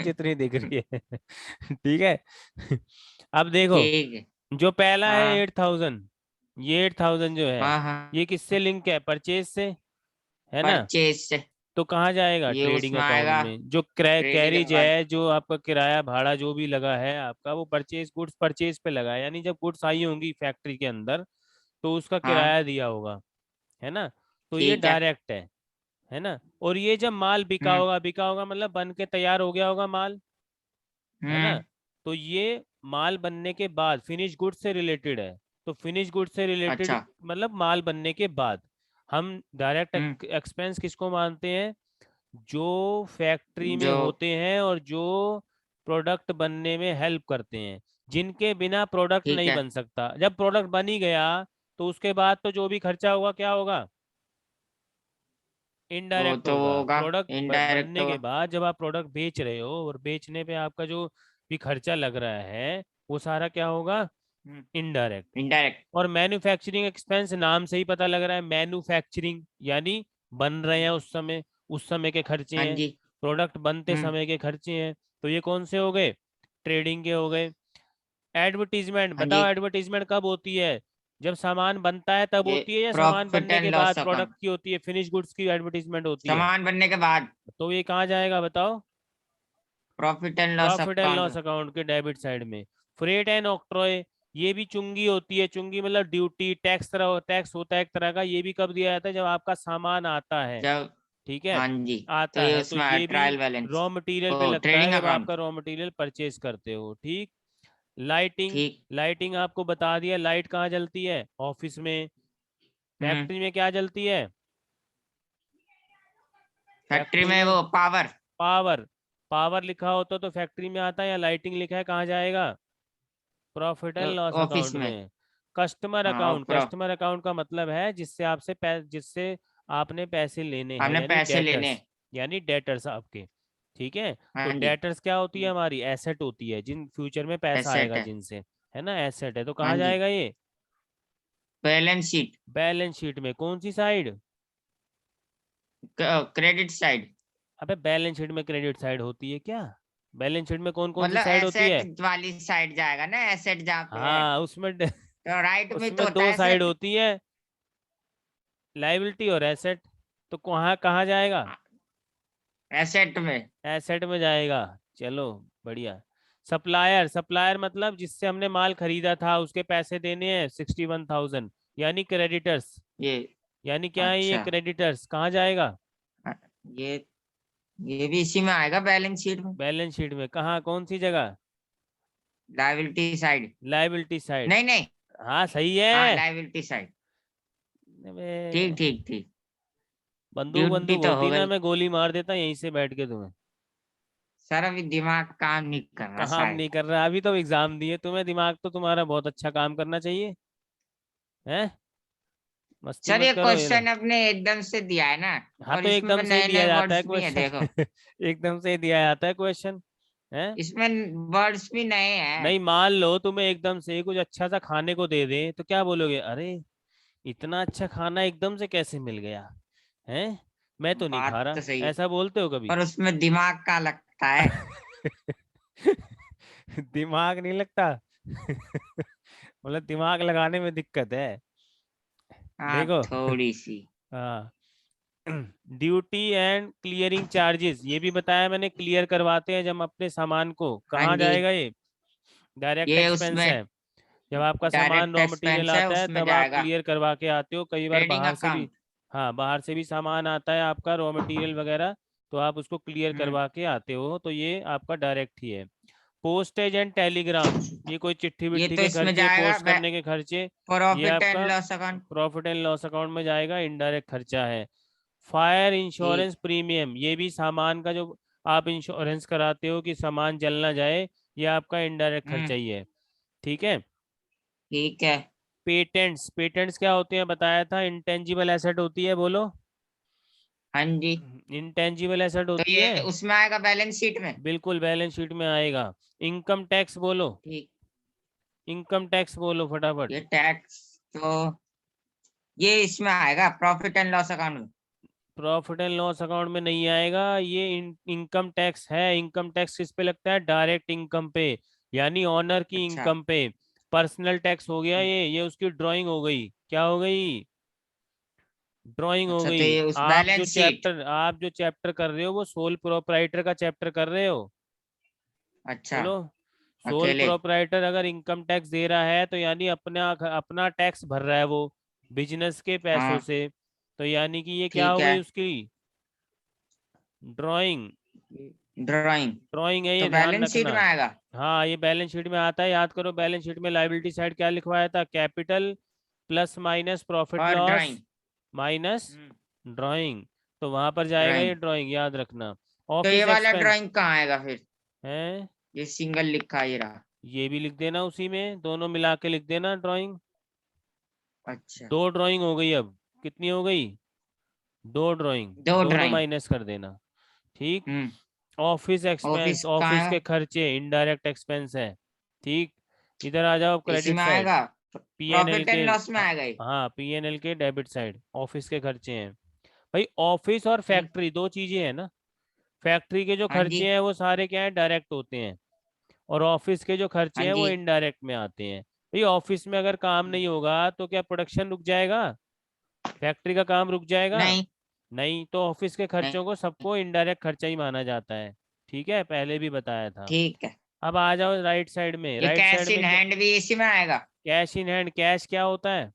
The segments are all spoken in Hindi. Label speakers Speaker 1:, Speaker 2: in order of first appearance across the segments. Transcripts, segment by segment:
Speaker 1: जितनी दिख रही है। ठीक है। अब देखो,
Speaker 2: ठीक है।
Speaker 1: जो पहला है
Speaker 2: हाँ
Speaker 1: 8,000, ये 8,000 जो है,
Speaker 2: हाँ हाँ।
Speaker 1: ये किससे लिंक है? परचेज से, है ना?
Speaker 2: परचेज से।
Speaker 1: तो कहाँ जाएगा?
Speaker 2: ये
Speaker 1: ट्रेडिंग
Speaker 2: उसमें
Speaker 1: अकाउंट
Speaker 2: आएगा
Speaker 1: में। जो
Speaker 2: ट्रेडिंग
Speaker 1: कैरिज
Speaker 2: अकाउंट।
Speaker 1: है, जो आपका किराया भाड़ा जो भी लगा है आपका, वो परचेज, गुड्स परचेज पे लगा है, यानी जब गुड्स आई होंगी फैक्ट्री के अंदर तो उसका
Speaker 2: हाँ
Speaker 1: किराया दिया होगा, है ना? तो ये
Speaker 2: ठीक है।
Speaker 1: डायरेक्ट है ना? और ये जब माल
Speaker 2: हम्म
Speaker 1: बिका होगा मतलब बन के तैयार हो गया होगा माल, है ना?
Speaker 2: हम्म।
Speaker 1: तो ये माल बनने के बाद फिनिश गुड्स से रिलेटेड है। तो फिनिश गुड्स से रिलेटेड
Speaker 2: अच्छा।
Speaker 1: मतलब माल बनने के बाद हम
Speaker 2: हम्म।
Speaker 1: डायरेक्ट एक्सपेंस किसको मानते हैं? जो फैक्ट्री में
Speaker 2: जो
Speaker 1: होते हैं और जो प्रोडक्ट बनने में हेल्प करते हैं, जिनके बिना प्रोडक्ट
Speaker 2: ठीक
Speaker 1: नहीं
Speaker 2: है।
Speaker 1: बन सकता। जब प्रोडक्ट बन ही गया तो उसके बाद तो जो भी खर्चा होगा क्या होगा?
Speaker 2: वो
Speaker 1: इनडायरेक्ट
Speaker 2: तो वो
Speaker 1: होगा।
Speaker 2: होगा
Speaker 1: प्रोडक्ट
Speaker 2: इनडायरेक्ट
Speaker 1: बनने के
Speaker 2: होगा।
Speaker 1: बाद जब आप प्रोडक्ट बेच रहे हो और बेचने पे आपका जो भी खर्चा लग रहा है वो सारा क्या होगा? इनडायरेक्ट।
Speaker 2: इनडायरेक्ट।
Speaker 1: और मैन्युफैक्चरिंग एक्सपेंस, नाम से ही पता लग रहा है, मैन्युफैक्चरिंग यानी बन रहे हैं उस समय के खर्चे
Speaker 2: हाँ
Speaker 1: हैं,
Speaker 2: जी।
Speaker 1: प्रोडक्ट बनते
Speaker 2: हम्म।
Speaker 1: समय के खर्चे हैं। तो ये कौन से हो गए? ट्रेडिंग के हो गए। एडवर्टीजमेंट
Speaker 2: हाँ जी।
Speaker 1: बताओ, एडवर्टीजमेंट कब होती है? जब सामान बनता है तब
Speaker 2: ये
Speaker 1: होती है, या सामान
Speaker 2: प्रॉफिट
Speaker 1: बनने
Speaker 2: एंड
Speaker 1: के बाद
Speaker 2: लॉस
Speaker 1: प्रोडक्ट
Speaker 2: अकाउंट।
Speaker 1: की होती है, फिनिश गुड्स की एडवर्टीजमेंट होती है?
Speaker 2: सामान बनने के बाद
Speaker 1: तो ये कहाँ जाएगा बताओ?
Speaker 2: Profit and loss
Speaker 1: profit and
Speaker 2: account
Speaker 1: loss
Speaker 2: में।
Speaker 1: अकाउंट के डेबिट साइड में। फ्रेट एंड ऑक्ट्रॉय, ये भी चुंगी होती है। चुंगी मतलब ड्यूटी, टैक्स होता है एक तरह का। ये भी कब दिया जाता है? जब आपका सामान आता है।
Speaker 2: जब।
Speaker 1: ठीक है,
Speaker 2: हाँ जी। तो
Speaker 1: आता
Speaker 2: ये
Speaker 1: है तो
Speaker 2: उसमें
Speaker 1: ये भी
Speaker 2: ट्रायल बैलेंस।
Speaker 1: रॉ मटेरियल पे
Speaker 2: ओ
Speaker 1: लगता है
Speaker 2: ट्रेडिंग
Speaker 1: जब
Speaker 2: अकाउंट।
Speaker 1: आपका रॉ मटेरियल परचेज करते हो। ठीक। लाइटिंग,
Speaker 2: ठीक।
Speaker 1: लाइटिंग आपको बता दिया। लाइट कहाँ जलती है? ऑफिस में।
Speaker 2: हम्म।
Speaker 1: फैक्ट्री में क्या जलती है?
Speaker 2: फैक्ट्री
Speaker 1: फैक्ट्री
Speaker 2: में
Speaker 1: में
Speaker 2: वो पावर।
Speaker 1: पावर। पावर लिखा होता तो फैक्ट्री में आता है, या लाइटिंग लिखा है कहाँ जाएगा? Profit and loss
Speaker 2: office
Speaker 1: account
Speaker 2: में।
Speaker 1: में। कस्टमर
Speaker 2: हाँ और
Speaker 1: अकाउंट, कस्टमर अकाउंट का मतलब है जिससे आपने पैसे लेने हैं,
Speaker 2: हमने
Speaker 1: यानी
Speaker 2: पैसे लेने।
Speaker 1: डेटर्स, यानी डेटर्स आपके। ठीक है। तो
Speaker 2: हाँ जी।
Speaker 1: डेटर्स क्या होती है? हमारी एसेट होती है, जिन फ्यूचर में पैसा
Speaker 2: एसेट
Speaker 1: आएगा
Speaker 2: है।
Speaker 1: जिनसे, है ना? एसेट है। तो
Speaker 2: हाँ
Speaker 1: कहाँ
Speaker 2: जी।
Speaker 1: जाएगा ये?
Speaker 2: Balance sheet.
Speaker 1: बैलेंस शीट में। कौन सी साइड?
Speaker 2: Credit side.
Speaker 1: अबे बैलेंस शीट में क्रेडिट साइड होती है क्या? बैलेंस शीट में कौन कौन सी
Speaker 2: मतलब
Speaker 1: साइड होती है?
Speaker 2: एसेट वाली साइड जाएगा ना, एसेट जहाँ पे है।
Speaker 1: हाँ, उसमें
Speaker 2: तो राइट में तो
Speaker 1: उसमें
Speaker 2: होता
Speaker 1: दो
Speaker 2: है
Speaker 1: साइड
Speaker 2: एसेट।
Speaker 1: होती है, लाइबिलिटी और एसेट। तो कहाँ कहाँ जाएगा?
Speaker 2: एसेट में।
Speaker 1: एसेट में जाएगा। चलो, बढ़िया। सप्लायर, सप्लायर मतलब जिससे हमने माल खरीदा था उसके पैसे देने हैं 61,000, यानी क्रेडिटर्स।
Speaker 2: ये।
Speaker 1: यानी क्या है ये?
Speaker 2: अच्छा।
Speaker 1: क्रेडिटर्स कहाँ जाएगा?
Speaker 2: हाँ, ये ये भी इसी में आएगा बैलेंस शीट में।
Speaker 1: बैलेंस शीट में। कहाँ, कौन सी जगह?
Speaker 2: Liability side.
Speaker 1: Liability side.
Speaker 2: नहीं नहीं।
Speaker 1: हाँ सही
Speaker 2: हाँ
Speaker 1: है।
Speaker 2: Liability side.
Speaker 1: अबे,
Speaker 2: ठीक ठीक ठीक।
Speaker 1: बंदूक
Speaker 2: ड्यूटी
Speaker 1: बंदूक
Speaker 2: तो
Speaker 1: होती
Speaker 2: हो
Speaker 1: ना,
Speaker 2: गई।
Speaker 1: मैं गोली मार देता यहीं से बैठ के तुम्हें।
Speaker 2: सर अभी दिमाग काम नहीं कर रहा
Speaker 1: काम
Speaker 2: शायद।
Speaker 1: नहीं कर रहा? अभी तो एग्जाम दिए तुम्हें, दिमाग तो तुम्हारा बहुत अच्छा काम करना चाहिए। हैं? मस्ती
Speaker 2: सर
Speaker 1: मत
Speaker 2: ये
Speaker 1: करो ये ना।
Speaker 2: क्वेश्चन अपने एकदम से दिया है ना।
Speaker 1: हाँ
Speaker 2: और
Speaker 1: तो
Speaker 2: इसमें
Speaker 1: एकदम से ही
Speaker 2: नए
Speaker 1: दिया
Speaker 2: नए
Speaker 1: जाता है
Speaker 2: वर्ड्स भी है देखो।
Speaker 1: क्वेश्चन। एकदम से ही दिया जाता है क्वेश्चन, है?
Speaker 2: इसमें वर्ड्स भी नए हैं।
Speaker 1: नहीं, मान लो तुम्हें एकदम से कुछ अच्छा सा खाने को दे दे तो क्या बोलोगे? अरे, इतना अच्छा खाना एकदम से कैसे मिल गया? हैं? मैं तो नहीं खा
Speaker 2: बात
Speaker 1: रहा।
Speaker 2: तो सही है।
Speaker 1: ऐसा बोलते हो कभी?
Speaker 2: पर उसमें दिमाग का लगता है।
Speaker 1: दिमाग नहीं लगता? मतलब दिमाग लगाने में दिक्कत है।
Speaker 2: हाँ
Speaker 1: देखो।
Speaker 2: थोड़ी सी।
Speaker 1: हाँ। ड्यूटी एंड क्लियरिंग चार्जेस, ये भी बताया मैंने, क्लियर करवाते हैं जब हम अपने सामान को।
Speaker 2: हाँ
Speaker 1: कहाँ
Speaker 2: जी।
Speaker 1: जाएगा ये? डायरेक्ट
Speaker 2: ये
Speaker 1: एक्सपेंस
Speaker 2: उसमें
Speaker 1: है। जब आपका सामान
Speaker 2: डायरेक्ट
Speaker 1: रॉ मटेरियल
Speaker 2: एक्सपेंस है,
Speaker 1: आता है
Speaker 2: उसमें
Speaker 1: तब आप
Speaker 2: जाएगा
Speaker 1: क्लियर करवा के आते हो कई बार
Speaker 2: ट्रेडिंग
Speaker 1: बाहर से भी।
Speaker 2: अकाउंट।
Speaker 1: हाँ, बाहर से भी सामान आता है आपका रॉ मटेरियल वगैरह, तो आप उसको क्लियर
Speaker 2: हम्म।
Speaker 1: करवा के आते हो, तो ये आपका डायरेक्ट ही है। पोस्टेज एंड टेलीग्राम, ये कोई चिट्ठी
Speaker 2: ये
Speaker 1: विट्ठी
Speaker 2: तो
Speaker 1: के
Speaker 2: इसमें
Speaker 1: खर्चे,
Speaker 2: जाएगा
Speaker 1: पोस्ट करने के खर्चे, ये
Speaker 2: प्रॉफिट एंड
Speaker 1: आपका
Speaker 2: loss account.
Speaker 1: Profit and loss account में जाएगा, इनडायरेक्ट खर्चा है। फायर
Speaker 2: ठीक।
Speaker 1: इंश्योरेंस प्रीमियम, ये भी सामान का जो आप इंश्योरेंस कराते हो कि सामान जल ना जाए, ये आपका इनडायरेक्ट खर्चा
Speaker 2: हम्म।
Speaker 1: ही है। ठीक है।
Speaker 2: ठीक है।
Speaker 1: पेटेंट्स, पेटेंट्स क्या होते हैं बताया था? इंटेंजिबल एसेट होती है, बोलो।
Speaker 2: हाँ जी।
Speaker 1: इंटेंजिबल एसेट
Speaker 2: तो
Speaker 1: होती
Speaker 2: ये
Speaker 1: है।
Speaker 2: उसमें आएगा बैलेंस शीट में।
Speaker 1: बिल्कुल बैलेंस शीट में आएगा। इनकम टैक्स बोलो।
Speaker 2: ठीक।
Speaker 1: इनकम टैक्स बोलो फटाफट।
Speaker 2: ये टैक्स तो ये इसमें आएगा प्रॉफिट एंड लॉस अकाउंट में।
Speaker 1: प्रॉफिट एंड लॉस अकाउंट में नहीं आएगा, ये इनकम टैक्स है। इनकम टैक्स किस पे लगता है? डायरेक्ट इनकम पे, यानी ऑनर की
Speaker 2: अच्छा
Speaker 1: इनकम पे। पर्सनल टैक्स हो गया ये उसकी ड्राइंग हो गई। क्या हो गई? ड्राइंग हो
Speaker 2: अच्छा, तो
Speaker 1: गई।
Speaker 2: ये उस बैलेंस शीट।
Speaker 1: आप जो चैप्टर कर रहे हो वो सोल प्रोप्राइटर का चैप्टर कर रहे हो।
Speaker 2: अच्छा।
Speaker 1: बोलो। सोल
Speaker 2: अकेले।
Speaker 1: प्रोप्राइटर अगर इनकम टैक्स दे रहा है तो यानी अपना अपना टैक्स भर रहा है वो, बिजनेस के पैसों
Speaker 2: हाँ
Speaker 1: से। तो यानी कि ये क्या
Speaker 2: ठीक
Speaker 1: हो
Speaker 2: है।
Speaker 1: गई उसकी? ड्राइंग।
Speaker 2: ड्राइंग।
Speaker 1: ड्राइंग है
Speaker 2: तो
Speaker 1: ये, ध्यान
Speaker 2: बैलेंस शीट
Speaker 1: रखना।
Speaker 2: में आएगा।
Speaker 1: हाँ, ये बैलेंस शीट में आता है। याद करो, बैलेंस शीट में लायबिलिटी साइड क्या लिखवाया था? कैपिटल प्लस माइनस प्रॉफिट
Speaker 2: और
Speaker 1: लॉस
Speaker 2: ड्राइंग।
Speaker 1: Minus drawing. तो वहां पर जाएगा ये
Speaker 2: ड्राइंग।
Speaker 1: ड्राइंग, याद रखना।
Speaker 2: तो ये
Speaker 1: ऑफिस
Speaker 2: वाला
Speaker 1: एक्सपेंस
Speaker 2: ड्राइंग कहाँ आएगा फिर?
Speaker 1: है,
Speaker 2: ये सिंगल लिखा ही रहा।
Speaker 1: ये भी लिख देना उसी में, दोनों मिला के लिख देना ड्राइंग।
Speaker 2: अच्छा।
Speaker 1: दो ड्राइंग हो गई अब। कितनी हो गई? दो ड्राइंग।
Speaker 2: दो
Speaker 1: दोनों
Speaker 2: ड्राइंग।
Speaker 1: माइनस कर देना। ठीक।
Speaker 2: हम्म।
Speaker 1: ऑफिस एक्सपेंस,
Speaker 2: ऑफिस कहाँ
Speaker 1: ऑफिस
Speaker 2: आएगा?
Speaker 1: के खर्चे इनडायरेक्ट एक्सपेंस है। ठीक। इधर आ जाओ
Speaker 2: इसी
Speaker 1: क्रेडिट
Speaker 2: में
Speaker 1: साइड।
Speaker 2: आएगा।
Speaker 1: पीएनएल
Speaker 2: प्रॉफिट
Speaker 1: के,
Speaker 2: एंड लॉस में
Speaker 1: हाँ।
Speaker 2: आएगा ये।
Speaker 1: हाँ, पीएनएल के डेबिट साइड ऑफिस के खर्चे हैं। भाई ऑफिस और
Speaker 2: हम्म।
Speaker 1: फैक्ट्री दो चीजें हैं ना। फैक्ट्री के जो
Speaker 2: हाँ जी।
Speaker 1: खर्चे हैं वो सारे क्या है? डायरेक्ट होते हैं। और ऑफिस के जो
Speaker 2: हाँ
Speaker 1: खर्चे हैं वो
Speaker 2: जी।
Speaker 1: इनडायरेक्ट में आते हैं। भाई ऑफिस में अगर काम नहीं होगा तो क्या प्रोडक्शन रुक जाएगा? फैक्ट्री का काम रुक जाएगा?
Speaker 2: नहीं।
Speaker 1: नहीं, तो ऑफिस के
Speaker 2: नहीं।
Speaker 1: खर्चों को सबको इनडायरेक्ट खर्चा ही माना जाता है। ठीक है, पहले भी बताया था।
Speaker 2: ठीक है।
Speaker 1: अब आ जाओ राइट साइड में।
Speaker 2: ये
Speaker 1: राइट साइड
Speaker 2: कैश
Speaker 1: में
Speaker 2: इन
Speaker 1: क्या?
Speaker 2: हैंड भी इसी में आएगा।
Speaker 1: Cash in hand. कैश क्या होता है?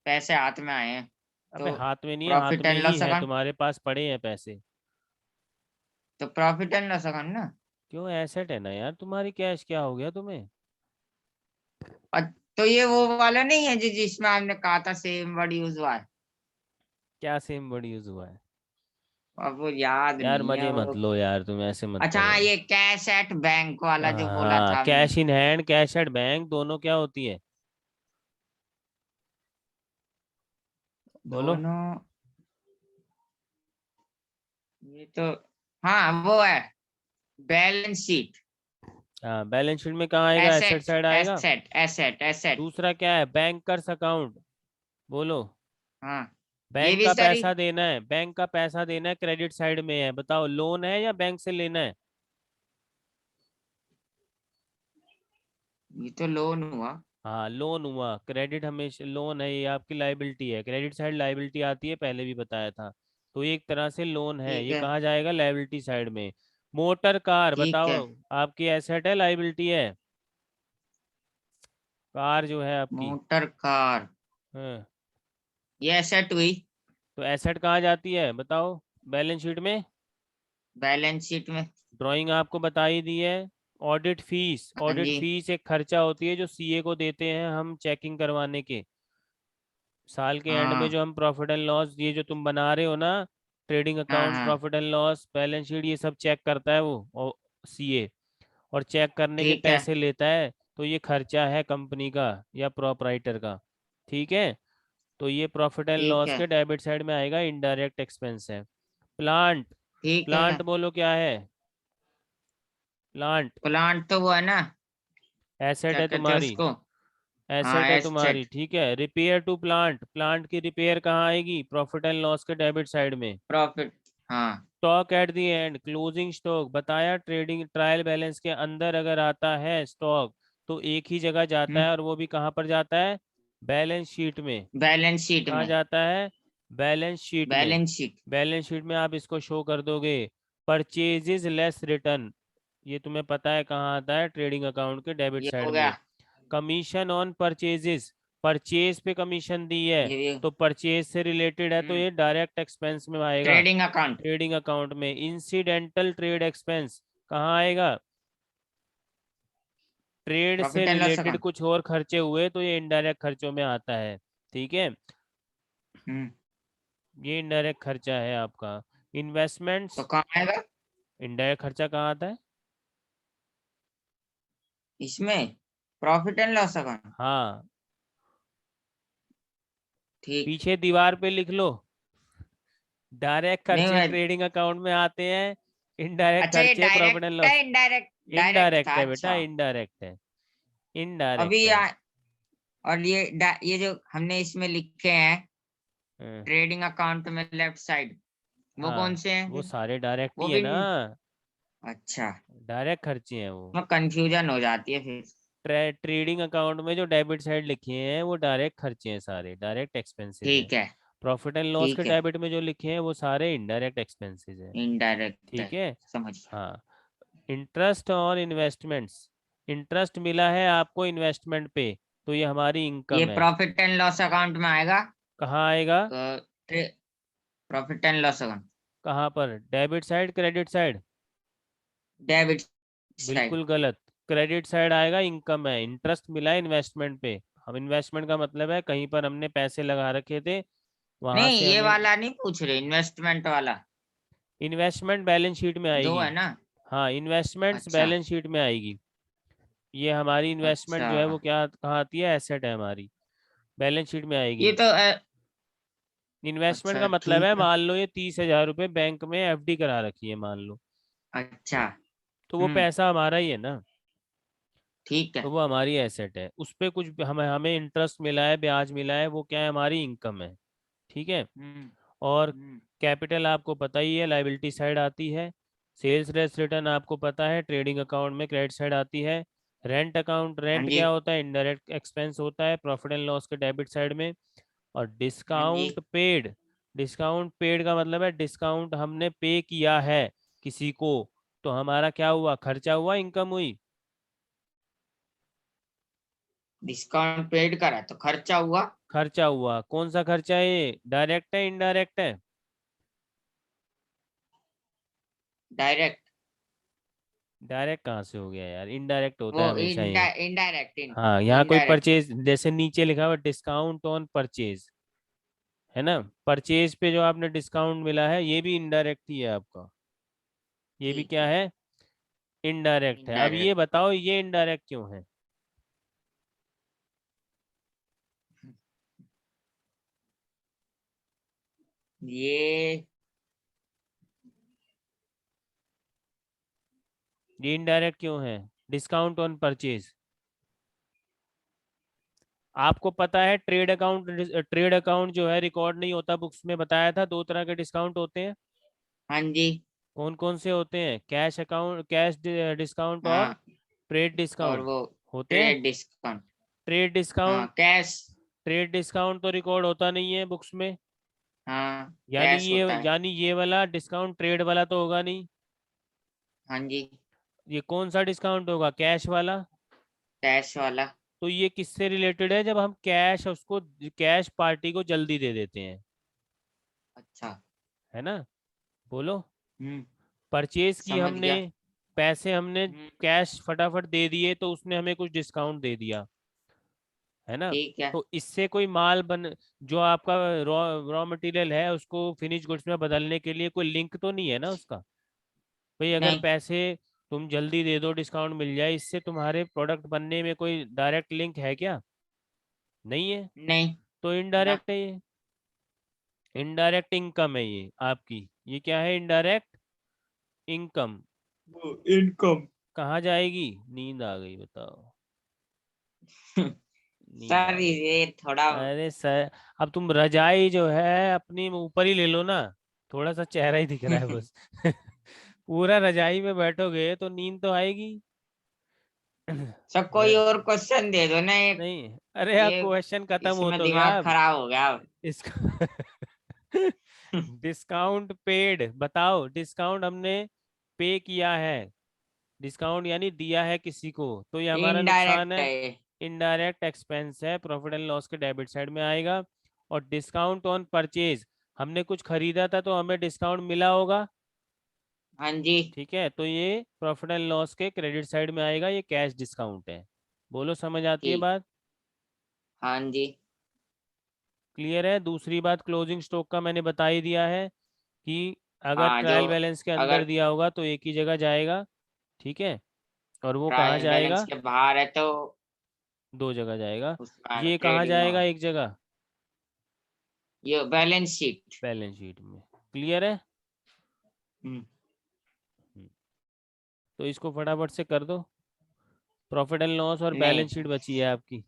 Speaker 2: पैसे हाथ में आए हैं
Speaker 1: अबे
Speaker 2: तो
Speaker 1: हाथ में नहीं है, हाथ
Speaker 2: प्रॉफिट
Speaker 1: में
Speaker 2: एंड
Speaker 1: ही
Speaker 2: लॉस
Speaker 1: है,
Speaker 2: अकाउंट।
Speaker 1: तुम्हारे पास पड़े हैं पैसे।
Speaker 2: तो प्रॉफिट एंड लॉस अकाउंट ना।
Speaker 1: क्यों? एसेट है ना यार तुम्हारी, कैश क्या हो गया तुम्हें?
Speaker 2: और तो ये वो वाला नहीं है जिसमें आपने कहा था सेम वर्ड यूज हुआ है।
Speaker 1: क्या सेम वर्ड यूज हुआ है?
Speaker 2: अब वो याद
Speaker 1: यार
Speaker 2: नहीं है
Speaker 1: मजे मत
Speaker 2: वो।
Speaker 1: लो यार, तुम ऐसे मत
Speaker 2: अच्छा
Speaker 1: करो।
Speaker 2: हाँ, ये कैश एट बैंक वाला जो बोला
Speaker 1: हाँ,
Speaker 2: था हमने।
Speaker 1: Cash in hand, cash at bank दोनों क्या होती है? बोलो।
Speaker 2: दोनों। ये तो हाँ वो है बैलेंस शीट।
Speaker 1: हाँ, बैलेंस शीट में कहाँ आएगा? एसेट
Speaker 2: एसेट
Speaker 1: साइड आएगा।
Speaker 2: Asset asset asset.
Speaker 1: दूसरा क्या है? Bankers account. बोलो।
Speaker 2: हाँ। ये
Speaker 1: बैंक
Speaker 2: भी
Speaker 1: का
Speaker 2: सही।
Speaker 1: पैसा देना है, बैंक का पैसा देना है, क्रेडिट साइड में है। बताओ, लोन है या बैंक से लेना है?
Speaker 2: ये तो लोन हुआ।
Speaker 1: हाँ, लोन हुआ। क्रेडिट हमेशा लोन है, ये आपकी लाइबिलिटी है। क्रेडिट साइड लाइबिलिटी आती है, पहले भी बताया था। तो ये एक तरह से लोन है,
Speaker 2: ठीक
Speaker 1: ये
Speaker 2: है।
Speaker 1: कहाँ जाएगा? लाइबिलिटी साइड में। मोटर कार
Speaker 2: ठीक है।
Speaker 1: बताओ, आपकी एसेट है लाइबिलिटी है? कार जो है आपकी।
Speaker 2: Motor car.
Speaker 1: हाँ।
Speaker 2: ये एसेट हुई।
Speaker 1: तो एसेट कहाँ जाती है बताओ? बैलेंस शीट में।
Speaker 2: बैलेंस शीट में।
Speaker 1: ड्राइंग आपको बता ही दी है। ऑडिट फीस,
Speaker 2: हाँ
Speaker 1: ऑडिट
Speaker 2: जी।
Speaker 1: फीस एक खर्चा होती है जो सीए को देते हैं हम चेकिंग करवाने के। साल के एंड में
Speaker 2: हाँ
Speaker 1: जो हम प्रॉफिट एंड लॉस, ये जो तुम बना रहे हो ना, ट्रेडिंग
Speaker 2: हाँ
Speaker 1: अकाउंट,
Speaker 2: हाँ।
Speaker 1: Profit and loss, balance sheet, ये सब चेक करता है वो सीए। और चेक करने के
Speaker 2: ठीक है।
Speaker 1: पैसे लेता है। तो ये खर्चा है कंपनी का या प्रोपराइटर का। ठीक है। तो ये प्रॉफिट एंड
Speaker 2: ठीक
Speaker 1: लॉस
Speaker 2: है।
Speaker 1: के डेबिट साइड में आएगा, इनडायरेक्ट एक्सपेंस है। प्लांट।
Speaker 2: ठीक
Speaker 1: प्लांट
Speaker 2: है।
Speaker 1: बोलो क्या है? प्लांट
Speaker 2: प्लांट तो वो है ना।
Speaker 1: एसेट
Speaker 2: क्या
Speaker 1: है
Speaker 2: कहते हैं
Speaker 1: तुम्हारी।
Speaker 2: उसको? हाँ
Speaker 1: एसेट है तुम्हारी,
Speaker 2: एसेट।
Speaker 1: ठीक है। रिपेयर टू प्लांट, प्लांट की रिपेयर कहाँ आएगी? प्रॉफिट एंड लॉस के डेबिट साइड में।
Speaker 2: प्रॉफिट। हाँ।
Speaker 1: Stock at the end, closing stock बताया, ट्रेडिंग ट्रायल बैलेंस के अंदर अगर आता है स्टॉक तो एक ही जगह जाता
Speaker 2: हम्म।
Speaker 1: है, और वो भी कहाँ पर जाता है? बैलेंस शीट में।
Speaker 2: बैलेंस शीट
Speaker 1: कहाँ
Speaker 2: में।
Speaker 1: जाता है? बैलेंस शीट में।
Speaker 2: Balance sheet.
Speaker 1: बैलेंस शीट में आप इसको शो कर दोगे। परचेजेस लेस रिटर्न, ये तुम्हें पता है कहाँ आता है? ट्रेडिंग अकाउंट के डेबिट
Speaker 2: ये
Speaker 1: साइड
Speaker 2: हो गया।
Speaker 1: में। कमीशन ऑन परचेजेस, परचेज पे कमीशन दी है,
Speaker 2: ये भी।
Speaker 1: तो परचेज से रिलेटेड है तो
Speaker 2: हम्म।
Speaker 1: ये डायरेक्ट एक्सपेंस में आएगा।
Speaker 2: Trading account.
Speaker 1: ट्रेडिंग अकाउंट में। इंसिडेंटल ट्रेड एक्सपेंस कहाँ आएगा? ट्रेड से
Speaker 2: profit and loss
Speaker 1: related
Speaker 2: account.
Speaker 1: कुछ और खर्चे हुए तो ये इनडायरेक्ट खर्चों में आता है। ठीक है।
Speaker 2: हम्म।
Speaker 1: ये इनडायरेक्ट खर्चा है आपका।
Speaker 2: तो
Speaker 1: इन्वेस्टमेंट्स।
Speaker 2: कहाँ आएगा?
Speaker 1: इनडायरेक्ट खर्चा कहाँ आता है?
Speaker 2: इसमें प्रॉफिट एंड लॉस अकाउंट।
Speaker 1: हाँ,
Speaker 2: ठीक।
Speaker 1: पीछे दीवार पे लिख लो। डायरेक्ट
Speaker 2: नहीं
Speaker 1: खर्चे
Speaker 2: मैं।
Speaker 1: ट्रेडिंग अकाउंट में आते हैं, इनडायरेक्ट
Speaker 2: अच्छा ये
Speaker 1: खर्चे प्रॉफिट एंड
Speaker 2: डायरेक्ट है
Speaker 1: लॉस।
Speaker 2: इनडायरेक्ट? डायरेक्ट
Speaker 1: इनडायरेक्ट
Speaker 2: था
Speaker 1: है बेटा,
Speaker 2: अच्छा।
Speaker 1: इनडायरेक्ट है।
Speaker 2: अभी
Speaker 1: इनडायरेक्ट है।
Speaker 2: और ये जो हमने इसमें लिखे हैं ट्रेडिंग अकाउंट में लेफ्ट साइड, वो कौन
Speaker 1: हाँ
Speaker 2: से हैं
Speaker 1: वो
Speaker 2: फिर?
Speaker 1: सारे डायरेक्ट
Speaker 2: वो
Speaker 1: ही है
Speaker 2: भी
Speaker 1: ना,
Speaker 2: अच्छा,
Speaker 1: डायरेक्ट खर्चे हैं वो।
Speaker 2: वो कंफ्यूजन हो जाती है फिर।
Speaker 1: ट्रेडिंग अकाउंट में जो डेबिट साइड लिखे हैं वो डायरेक्ट खर्चे हैं, सारे डायरेक्ट एक्सपेंसेस हैं।
Speaker 2: ठीक है।
Speaker 1: प्रॉफिट एंड लॉस के
Speaker 2: ठीक है,
Speaker 1: डेबिट में जो लिखे हैं वो सारे इनडायरेक्ट एक्सपेंसेस हैं।
Speaker 2: इनडायरेक्ट है,
Speaker 1: ठीक है।
Speaker 2: समझ गया।
Speaker 1: हाँ। इंटरेस्ट और इन्वेस्टमेंट्स, इंटरेस्ट मिला है आपको इन्वेस्टमेंट पे, तो ये हमारी
Speaker 2: ये
Speaker 1: इनकम है।
Speaker 2: प्रॉफिट एंड लॉस अकाउंट में आएगा।
Speaker 1: कहाँ आएगा?
Speaker 2: प्रॉफिट एंड लॉस अकाउंट,
Speaker 1: कहाँ पर, debit side credit side?
Speaker 2: Debit side.
Speaker 1: बिल्कुल गलत। क्रेडिट साइड आएगा, इनकम है, इंटरेस्ट मिला है इन्वेस्टमेंट पे। हम इन्वेस्टमेंट का मतलब है कहीं पर हमने पैसे लगा रखे थे, वहां
Speaker 2: नहीं,
Speaker 1: से
Speaker 2: ये
Speaker 1: हमें।
Speaker 2: वाला नहीं पूछ रहे, इन्वेस्टमेंट वाला।
Speaker 1: इन्वेस्टमेंट बैलेंस शीट में
Speaker 2: दो
Speaker 1: आएगी।
Speaker 2: है ना?
Speaker 1: हाँ इन्वेस्टमेंट्स
Speaker 2: अच्छा।
Speaker 1: बैलेंस शीट में आएगी। ये हमारी इन्वेस्टमेंट
Speaker 2: अच्छा,
Speaker 1: जो है वो क्या कहाँ आती है, एसेट है हमारी, बैलेंस शीट में
Speaker 2: ये
Speaker 1: आएगी।
Speaker 2: तो
Speaker 1: इन्वेस्टमेंट
Speaker 2: अच्छा
Speaker 1: का मतलब है,
Speaker 2: ठीक है।
Speaker 1: मान लो ये 30,000 रुपये बैंक में एफडी करा रखी है मान लो,
Speaker 2: अच्छा।
Speaker 1: तो वो पैसा हमारा ही है ना,
Speaker 2: ठीक है।
Speaker 1: तो वो हमारी एसेट है। उस पे कुछ हमें हमें इंटरेस्ट मिला है, ब्याज मिला है, वो क्या है, हमारी इनकम है। ठीक है।
Speaker 2: हम्म।
Speaker 1: और
Speaker 2: हम्म।
Speaker 1: कैपिटल आपको पता ही है, लाइबिलिटी साइड आती है। सेल्स रेस रिटर्न आपको पता है, ट्रेडिंग अकाउंट में क्रेडिट साइड आती है। रेंट अकाउंट,
Speaker 2: हाँ
Speaker 1: रेंट
Speaker 2: जी।
Speaker 1: क्या होता है, इनडायरेक्ट एक्सपेंस होता है प्रॉफिट एंड लॉस के डेबिट साइड में। और
Speaker 2: हाँ जी।
Speaker 1: डिस्काउंट पेड, डिस्काउंट पेड का मतलब है डिस्काउंट हमने पे किया है किसी को, तो हमारा क्या हुआ, खर्चा हुआ, इनकम हुई।
Speaker 2: डिस्काउंट पेड करा तो खर्चा हुआ।
Speaker 1: खर्चा हुआ, कौन सा खर्चा है ये, डायरेक्ट है इनडायरेक्ट है?
Speaker 2: डायरेक्ट।
Speaker 1: डायरेक्ट कहाँ से हो गया यार, इनडायरेक्ट होता
Speaker 2: वो
Speaker 1: है हमेशा ये।
Speaker 2: इनडायरेक्ट
Speaker 1: हाँ यहाँ कोई
Speaker 2: इनडायरेक्ट।
Speaker 1: परचेज, जैसे नीचे लिखा हुआ डिस्काउंट ऑन परचेज, है ना, परचेज पे जो आपने डिस्काउंट मिला है ये भी इनडायरेक्ट ही है आपका, ये भी
Speaker 2: ठीक
Speaker 1: क्या
Speaker 2: है।
Speaker 1: है, इनडायरेक्ट है। अब ये
Speaker 2: इनडायरेक्ट।
Speaker 1: बताओ ये इनडायरेक्ट क्यों है?
Speaker 2: ये
Speaker 1: ये इनडायरेक्ट क्यों है, डिस्काउंट ऑन परचेज? आपको पता है ट्रेड अकाउंट, ट्रेड अकाउंट जो है रिकॉर्ड नहीं होता बुक्स में, बताया था दो तरह के डिस्काउंट होते हैं।
Speaker 2: हाँ जी।
Speaker 1: कौन कौन से होते हैं, कैश अकाउंट, कैश डिस्काउंट और
Speaker 2: हाँ,
Speaker 1: ट्रेड
Speaker 2: और
Speaker 1: डिस्काउंट
Speaker 2: वो
Speaker 1: होते हैं।
Speaker 2: Trade discount.
Speaker 1: ट्रेड
Speaker 2: हाँ,
Speaker 1: डिस्काउंट,
Speaker 2: कैश।
Speaker 1: ट्रेड डिस्काउंट तो रिकॉर्ड होता नहीं है बुक्स में,
Speaker 2: हाँ,
Speaker 1: यानी
Speaker 2: कैश
Speaker 1: ये,
Speaker 2: होता है।
Speaker 1: यानी ये वाला डिस्काउंट ट्रेड वाला तो होगा नहीं।
Speaker 2: हाँ जी।
Speaker 1: ये कौन सा डिस्काउंट होगा, कैश वाला।
Speaker 2: कैश वाला।
Speaker 1: तो ये किससे रिलेटेड है, जब हम कैश उसको, कैश पार्टी को जल्दी दे देते हैं,
Speaker 2: अच्छा।
Speaker 1: है ना, बोलो।
Speaker 2: हम्म।
Speaker 1: परचेज की
Speaker 2: समझ
Speaker 1: हमने,
Speaker 2: गया।
Speaker 1: पैसे हमने
Speaker 2: हम्म।
Speaker 1: कैश फटाफट दे दिए तो उसने हमें कुछ डिस्काउंट दे दिया, है ना।
Speaker 2: ठीक है।
Speaker 1: तो इससे कोई माल बन, जो आपका रॉ रॉ मटेरियल है उसको फिनिश गुड्स में बदलने के लिए कोई लिंक तो नहीं है ना उसका। भाई अगर
Speaker 2: नहीं।
Speaker 1: पैसे तुम जल्दी दे दो डिस्काउंट मिल जाए, इससे तुम्हारे प्रोडक्ट बनने में कोई डायरेक्ट लिंक है क्या? नहीं है।
Speaker 2: नहीं
Speaker 1: तो
Speaker 2: ना।
Speaker 1: इनडायरेक्ट है ये, इनडायरेक्ट इनकम है ये आपकी। ये क्या है, इनडायरेक्ट इनकम।
Speaker 2: वो इनकम।
Speaker 1: कहाँ जाएगी, नींद आ गई बताओ, नींद आ
Speaker 2: सर
Speaker 1: गई।
Speaker 2: ये थोड़ा
Speaker 1: अरे सर, अब तुम रजाई जो है अपनी ऊपर ही ले लो ना, थोड़ा सा चेहरा ही दिख रहा है बस। पूरा रजाई में बैठोगे तो नींद तो आएगी।
Speaker 2: सब कोई
Speaker 1: र-
Speaker 2: और क्वेश्चन दे दो ना एक।
Speaker 1: नहीं, अरे यार
Speaker 2: ये
Speaker 1: क्वेश्चन खत्म हो
Speaker 2: इसमें
Speaker 1: तो गया
Speaker 2: दिमाग
Speaker 1: अब
Speaker 2: खराब हो गया अब।
Speaker 1: इसका। डिस्काउंट पेड, बताओ डिस्काउंट हमने पे किया है, डिस्काउंट यानी दिया है किसी को, तो ये हमारा नुकसान
Speaker 2: इनडायरेक्ट
Speaker 1: है,
Speaker 2: है ये।
Speaker 1: इनडायरेक्ट एक्सपेंस है, प्रॉफिट एंड लॉस के डेबिट साइड में आएगा। और डिस्काउंट ऑन परचेज, हमने कुछ खरीदा था तो हमें डिस्काउंट मिला होगा,
Speaker 2: हाँ जी।
Speaker 1: ठीक है, तो ये प्रॉफिट एंड लॉस के क्रेडिट साइड में आएगा, ये कैश डिस्काउंट है। बोलो समझ आती है
Speaker 2: ठीक।
Speaker 1: बात?
Speaker 2: हाँ जी।
Speaker 1: क्लियर है। दूसरी बात, क्लोजिंग स्टॉक का मैंने बता ही दिया है कि अगर
Speaker 2: हाँ, जो
Speaker 1: ट्रायल बैलेंस के अंदर
Speaker 2: अगर
Speaker 1: दिया होगा तो एक ही जगह जाएगा, ठीक है, और वो कहाँ
Speaker 2: ट्रायल बैलेंस
Speaker 1: जाएगा,
Speaker 2: के बाहर है तो
Speaker 1: दो जगह जाएगा।
Speaker 2: उसमें
Speaker 1: ये कहाँ
Speaker 2: ट्रेडिंग में
Speaker 1: जाएगा,
Speaker 2: हो।
Speaker 1: एक जगह,
Speaker 2: ये बैलेंस शीट।
Speaker 1: बैलेंस शीट में। क्लियर है।
Speaker 2: हम्म।
Speaker 1: हम्म, तो इसको फटाफट से कर दो, प्रॉफिट एंड लॉस और
Speaker 2: नहीं,
Speaker 1: बैलेंस शीट बची है आपकी।